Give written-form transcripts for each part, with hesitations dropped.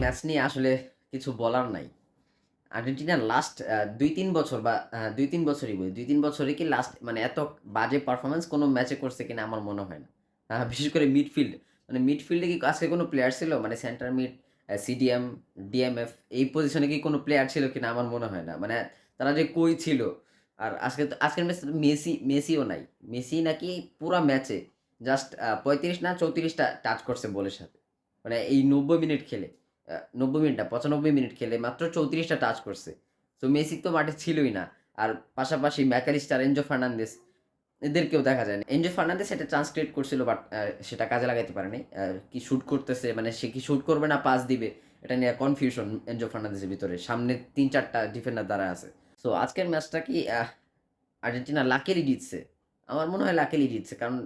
Match নিয়ে আসলে কিছু বলার নাই। আর্জেন্টিনার লাস্ট ২-৩ বছর বা ২-৩ বছরই বলি। ২-৩ বছরে কি লাস্ট মানে এত বাজে পারফরম্যান্স কোনো ম্যাচে করছে কিনা আমার মনে হয় না। বিশেষ করে মিডফিল্ড। মানে মিডফিল্ডে কি আজকে কোনো প্লেয়ার ছিল? মানে সেন্টার মিড, সিডিএম, ডিএমএফ এই পজিশনে কি কোনো প্লেয়ার ছিল কিনা আমার মনে হয় না। মানে তারা যে কই ছিল? আর আজকের ম্যাচে তো মেসিও নাই। মেসি নাকি পুরা ম্যাচে জাস্ট ৩৫ না ৩৪ টা টাচ করছে বলের সাথে। মানে এই ৯০ মিনিট খেলে। ৯০ মিনিট না ৯৫ মিনিট খেলে মাত্র ৩৪ টা টাচ করছে। তো মেসি তো মাঠে ছিলই না। আর পাশাপাশি ম্যাকালিস্টার, এনজো ফার্নান্দেজ এদেরকেও দেখা যায় না। এনজো ফার্নান্দেজ একটা চান্স ক্রিয়েট করছিল বাট সেটা কাজে লাগাইতে পারেনি। কি শুট করতেছে মানে সে কি শুট করবে না পাস দিবে এটা নিয়ে কনফিউশন এনজো ফার্নান্দেজের ভিতরে। সামনে ৩-৪ টা ডিফেন্ডার দাঁড়ায় আছে। সো আজকের ম্যাচটা কি আর্জেন্টিনা লাকিলি জিতছে। আমার মনে হয় লাকিলি জিতছে। কারণ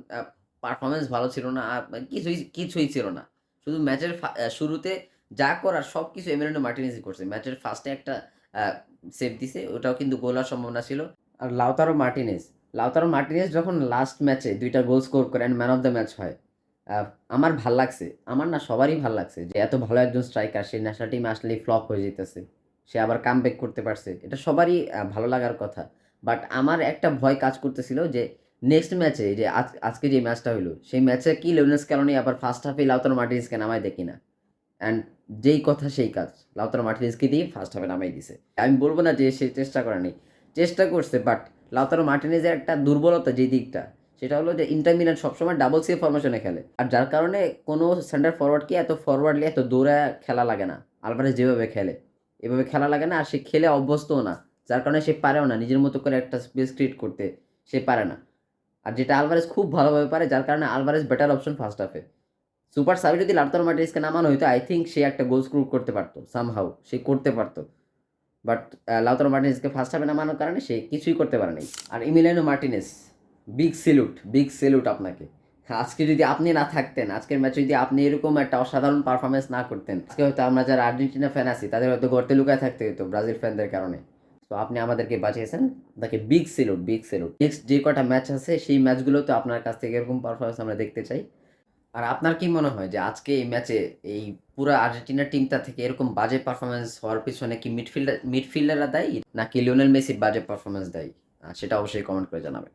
পারফরম্যান্স ভালো ছিল না। আর কিছুই ছিল না। শুধু ম্যাচের শুরুতে যা করার সবকিছু এমিলিয়ানো মার্টিনেজই করছে। ম্যাচের ফার্স্টে একটা আ সেভ দিছে। ওটাও কিন্তু গোল হওয়ার সম্ভাবনা ছিল। আর লাউতারো মার্টিনেজ যখন লাস্ট ম্যাচে ২ টা গোল স্কোর করে and man of the match হয়। আ আমার ভাল লাগছে। আমার না সবারই ভাল লাগছে যে এত ভালো একজন স্ট্রাইকার সে ন্যাশনাল টিমে আসলেই ফ্লপ হয়ে যাইতেছে। সে আবার কামব্যাক করতে পারছে। এটা সবারই ভালো লাগার কথা। বাট আমার একটা ভয় কাজ করতেছিল যে নেক্সট ম্যাচে যে আজকে যে ম্যাচটা হইলো সেই ম্যাচে কি লিওনেল স্ক্যালোনি আবার ফার্স্ট হাফে লাউতারো মার্টিনেজকে নামায় দেয় কিনা। অ্যান্ড যেই কথা সেই কাজ। লাউতারো মার্টিনেজকে দিয়ে ফার্স্ট হাফে নামাই দিছে। আমি বলব না যে সে চেষ্টা করেনি। চেষ্টা করছে বাট লাউতারো মার্টিনেজের একটা দুর্বলতা যে দিকটা সেটা হলো যে ইন্টার মিলান সবসময় ডাবল সেভ ফরমেশনে খেলে। আর যার কারণে কোনো সেন্টার ফরওয়ার্ডকে এত ফরওয়ার্ডলি এত দৌড়ায় খেলা লাগে না। আলভারেজ যেভাবে খেলে। এভাবে খেলা লাগে না আর সে খেলে অভ্যস্তও না। যার কারণে সে পারেও না নিজের মতো করে একটা স্পেস ক্রিয়েট করতে সে পারে না। আর যেটা আলভারেজ খুব ভালোভাবে পারে যার কারণে আলভারেজ বেটার অপশন ফার্স্ট হাফে। সুপার সাবে যদি লাউতারো মার্টিনেজকে নামানো হইতো আই থিংক সে একটা গোল স্কোর করতে পারতো সামহাউ সে করতে পারতো। বাট লাউতারো মার্টিনেজকে ফার্স্ট হাফে নামানোর কারণে সে কিছুই করতে পারে নাই। আর ইমিলিয়ানো মার্টিনেজ বিগ সেলুট আপনাকে। আজকে যদি আপনি না থাকতেন, আজকের ম্যাচে যদি আপনি এরকম একটা অসাধারণ পারফরম্যান্স না করতেন, আজকে হয়তো আমরা যারা আর্জেন্টিনা ফ্যান আছি তাদের হয়তো গর্তে লুকায় থাকতে হতো ব্রাজিল ফ্যানদের কারণে। তো আপনি আমাদেরকে বাঁচিয়েছেন। আপনাকে বিগ সেলুট। নেক্সট যে কটা ম্যাচ আছে সেই ম্যাচগুলোতে আপনার কাছ থেকে এরকম পারফরম্যান্স আমরা দেখতে চাই। আর আপনার কি মনে হয় যে আজকে এই ম্যাচে এই পুরা আর্জেন্টিনা টিমটা থেকে এরকম বাজে পারফরম্যান্স হওয়ার পিছনে কি মিডফিল্ডাররা দায়ী নাকি লিওনেল মেসির বাজে পারফরম্যান্স দায়ী? সেটা অবশ্যই কমেন্ট করে জানাবেন।